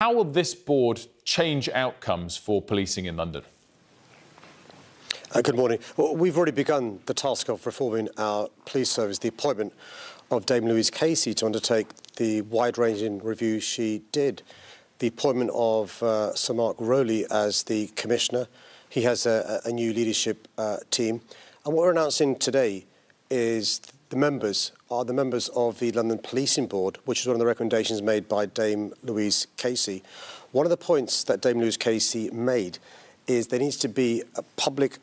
How will this board change outcomes for policing in London? Good morning. Well, we've already begun the task of reforming our police service. The appointment of Dame Louise Casey to undertake the wide-ranging review she did. The appointment of Sir Mark Rowley as the Commissioner. He has a new leadership team. And what we're announcing today is the members of the London Policing Board, which is one of the recommendations made by Dame Louise Casey. One of the points that Dame Louise Casey made is there needs to be a public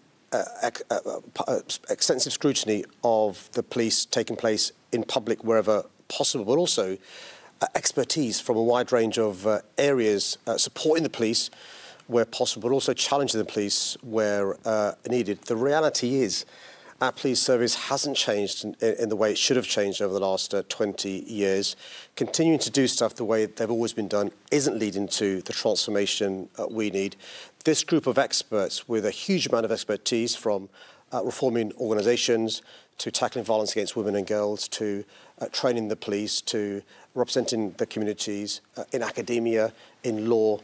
extensive scrutiny of the police taking place in public wherever possible, but also expertise from a wide range of areas, supporting the police where possible, but also challenging the police where needed. The reality is our police service hasn't changed in the way it should have changed over the last 20 years. Continuing to do stuff the way they've always been done isn't leading to the transformation we need. This group of experts with a huge amount of expertise, from reforming organisations to tackling violence against women and girls to training the police to representing the communities in academia, in law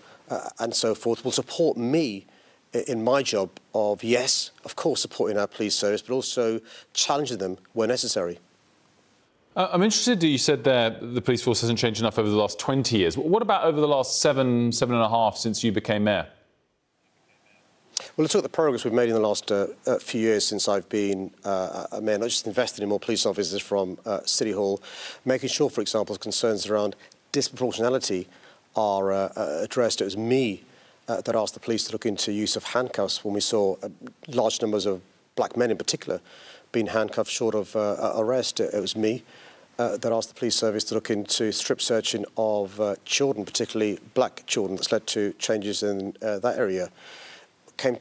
and so forth, will support me in my job of, yes, of course, supporting our police service, but also challenging them where necessary. I'm interested, you said there the police force hasn't changed enough over the last 20 years. What about over the last seven and a half since you became mayor? Well, let's look at the progress we've made in the last few years since I've been a mayor, not just investing in more police officers from City Hall, making sure, for example, concerns around disproportionality are addressed. It was me that asked the police to look into use of handcuffs when we saw large numbers of black men in particular being handcuffed short of arrest. It was me that asked the police service to look into strip searching of children, particularly black children. That's led to changes in that area.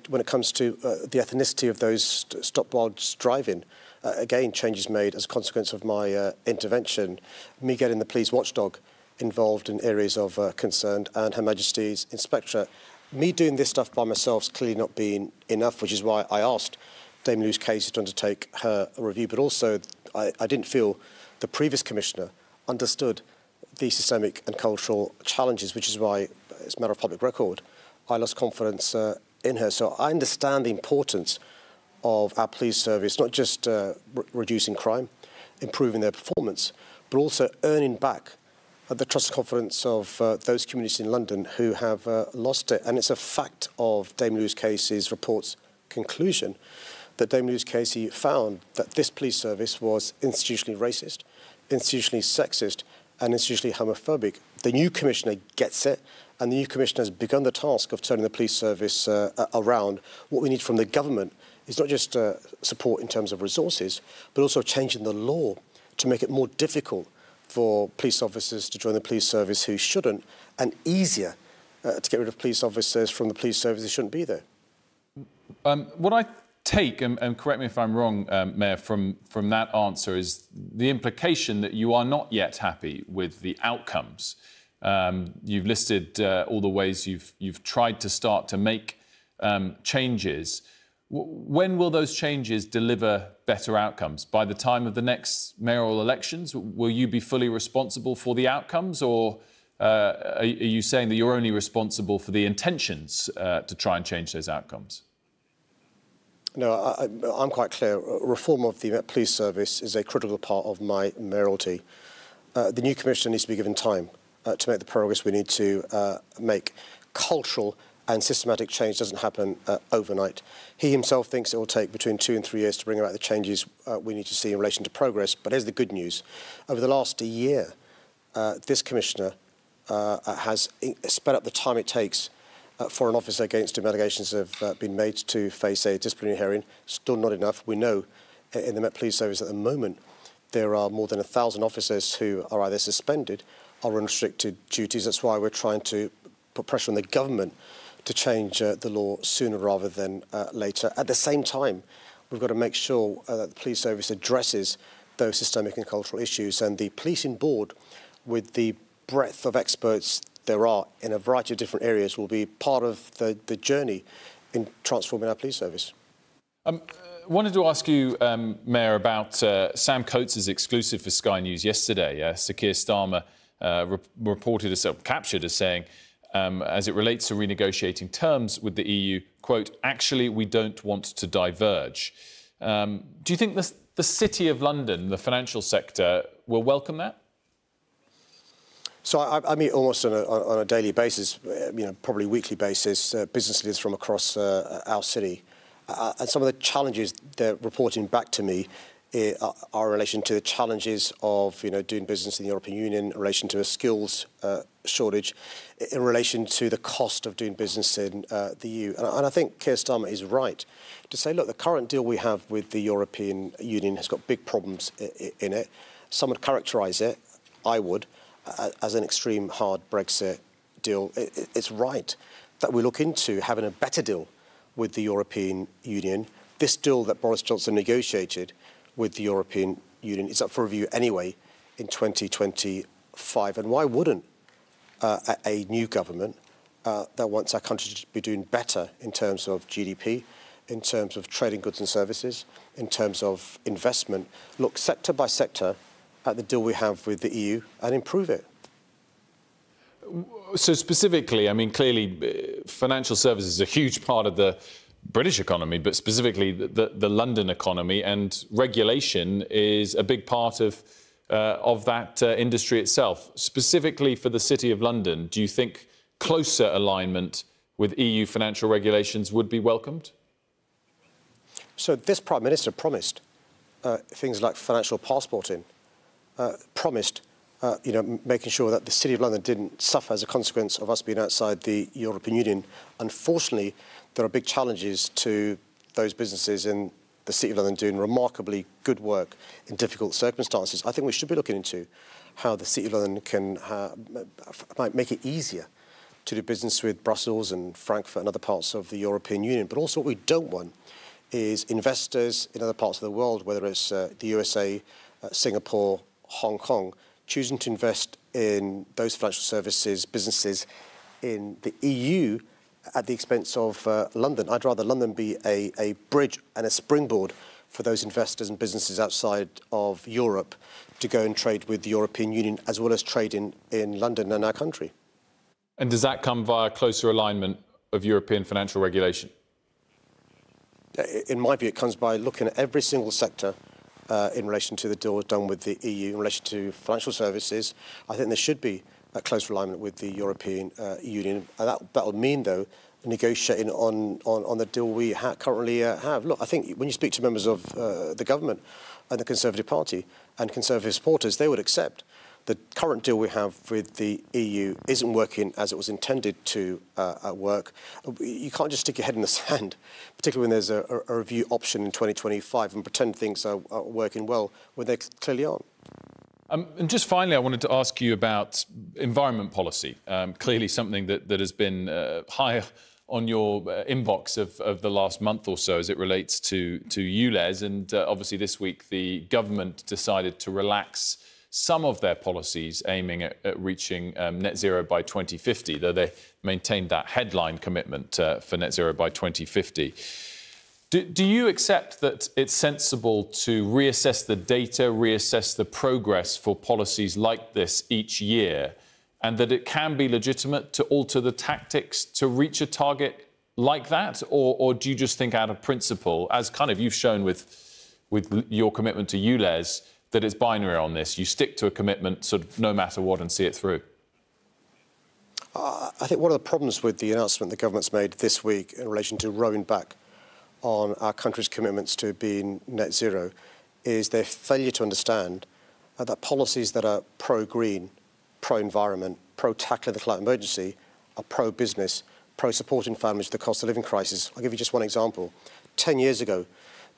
When it comes to the ethnicity of those stop while driving, again, changes made as a consequence of my intervention. Me getting the police watchdog involved in areas of concern, and Her Majesty's Inspectorate. Me doing this stuff by myself is clearly not being enough, which is why I asked Dame Louise Casey to undertake her review. But also, I didn't feel the previous Commissioner understood the systemic and cultural challenges, which is why, as a matter of public record, I lost confidence in her. So I understand the importance of our police service, not just reducing crime, improving their performance, but also earning back the trust and confidence of those communities in London who have lost it. And it's a fact of Dame Louise Casey's report's conclusion that Dame Louise Casey found that this police service was institutionally racist, institutionally sexist and institutionally homophobic. The new Commissioner gets it, and the new Commissioner has begun the task of turning the police service around. What we need from the government is not just support in terms of resources, but also changing the law to make it more difficult for police officers to join the police service who shouldn't, and easier to get rid of police officers from the police service who shouldn't be there. What I take, and correct me if I'm wrong, Mayor, from that answer is the implication that you are not yet happy with the outcomes. You've listed all the ways you've tried to start to make changes. When will those changes deliver better outcomes? By the time of the next mayoral elections, will you be fully responsible for the outcomes, or are you saying that you're only responsible for the intentions to try and change those outcomes? No, I'm quite clear. Reform of the Met Police Service is a critical part of my mayoralty. The new Commissioner needs to be given time to make the progress we need to make. Cultural and systematic change doesn't happen overnight. He himself thinks it will take between 2 and 3 years to bring about the changes we need to see in relation to progress. But here's the good news. Over the last year, this Commissioner has sped up the time it takes for an officer against whom allegations have been made to face a disciplinary hearing. Still not enough. We know in the Met Police Service at the moment there are more than 1,000 officers who are either suspended or unrestricted duties. That's why we're trying to put pressure on the government to change the law sooner rather than later. At the same time, we've got to make sure that the police service addresses those systemic and cultural issues. And the policing board, with the breadth of experts there are in a variety of different areas, will be part of the journey in transforming our police service. Wanted to ask you, Mayor, about Sam Coates' exclusive for Sky News yesterday. Sir Keir Starmer reported as captured as saying, as it relates to renegotiating terms with the EU, quote, actually, we don't want to diverge. Do you think the City of London, the financial sector, will welcome that? So I meet almost on a daily basis, probably weekly basis, business leaders from across our city. And some of the challenges they're reporting back to me are in relation to the challenges of doing business in the European Union, in relation to a skills shortage, in relation to the cost of doing business in the EU. And I think Keir Starmer is right to say, look, the current deal we have with the European Union has got big problems in it. Some would characterise it, I would, as an extreme hard Brexit deal. It's right that we look into having a better deal with the European Union. This deal that Boris Johnson negotiated with the European Union is up for review anyway in 2025. And why wouldn't a new government that wants our country to be doing better in terms of GDP, in terms of trading goods and services, in terms of investment, look sector by sector at the deal we have with the EU and improve it? So specifically, I mean, clearly financial services is a huge part of the British economy, but specifically the London economy, and regulation is a big part of that industry itself. Specifically for the City of London, do you think closer alignment with EU financial regulations would be welcomed? So this Prime Minister promised things like financial passporting, promised making sure that the City of London didn't suffer as a consequence of us being outside the European Union. Unfortunately, there are big challenges to those businesses in the City of London doing remarkably good work in difficult circumstances. I think we should be looking into how the City of London can might make it easier to do business with Brussels and Frankfurt and other parts of the European Union. But also what we don't want is investors in other parts of the world, whether it's the USA, Singapore, Hong Kong, choosing to invest in those financial services businesses in the EU at the expense of London. I'd rather London be a bridge and a springboard for those investors and businesses outside of Europe to go and trade with the European Union, as well as trade in London and our country. And does that come via closer alignment of European financial regulation? In my view, it comes by looking at every single sector in relation to the deal done with the EU, in relation to financial services. I think there should be a close alignment with the European Union. And that will mean, though, negotiating on the deal we currently have. Look, I think when you speak to members of the government and the Conservative Party and Conservative supporters, they would accept the current deal we have with the EU isn't working as it was intended to work. You can't just stick your head in the sand, particularly when there's a review option in 2025, and pretend things are working well when they clearly aren't. And just finally, I wanted to ask you about environment policy. Clearly something that has been high on your inbox of the last month or so as it relates to ULEZ. And obviously this week, the government decided to relax some of their policies aiming at reaching net zero by 2050, though they maintained that headline commitment for net zero by 2050. Do you accept that it's sensible to reassess the data, reassess the progress for policies like this each year, and that it can be legitimate to alter the tactics to reach a target like that? Or do you just think out of principle, as kind of you've shown with your commitment to ULEZ, that it's binary on this? You stick to a commitment sort of no matter what and see it through? I think one of the problems with the announcement the government's made this week in relation to rowing back on our country's commitments to being net zero is their failure to understand that policies that are pro-green, pro-environment, pro-tackling the climate emergency are pro-business, pro-supporting families with the cost of living crisis. I'll give you just one example. 10 years ago,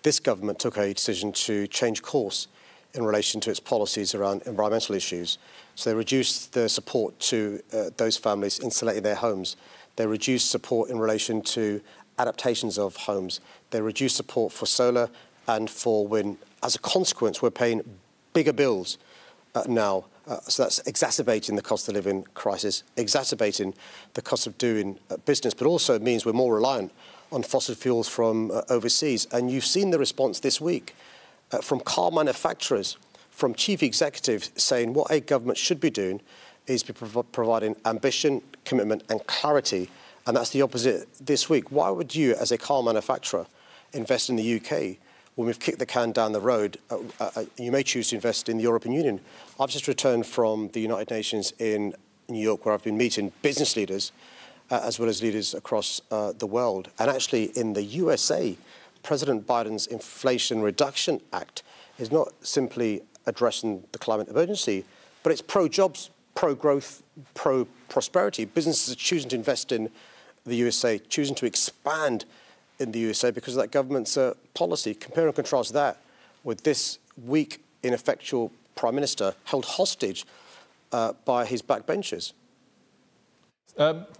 this government took a decision to change course in relation to its policies around environmental issues. So they reduced the support to those families insulating their homes. They reduced support in relation to adaptations of homes. They reduced support for solar and for wind. As a consequence, we're paying bigger bills now. So that's exacerbating the cost of living crisis, exacerbating the cost of doing business, but also means we're more reliant on fossil fuels from overseas. And you've seen the response this week from car manufacturers, from chief executives saying what a government should be doing is providing ambition, commitment and clarity. And that's the opposite this week. Why would you, as a car manufacturer, invest in the UK when we've kicked the can down the road? You may choose to invest in the European Union. I've just returned from the United Nations in New York, where I've been meeting business leaders as well as leaders across the world. And actually in the USA, President Biden's Inflation Reduction Act is not simply addressing the climate emergency, but it's pro-jobs, pro-growth, pro-prosperity. Businesses are choosing to invest in the USA, choosing to expand in the USA because of that government's policy. Compare and contrast that with this weak, ineffectual Prime Minister held hostage by his backbenchers.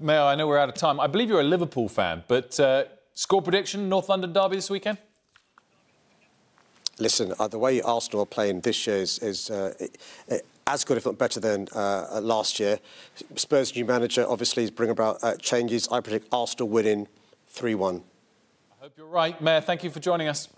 Mayor, I know we're out of time. I believe you're a Liverpool fan, but score prediction, North London derby this weekend? Listen, the way Arsenal are playing this year is as good, if not better, than last year. Spurs' new manager obviously is bringing about changes. I predict Arsenal winning 3-1. I hope you're right. Mayor, thank you for joining us.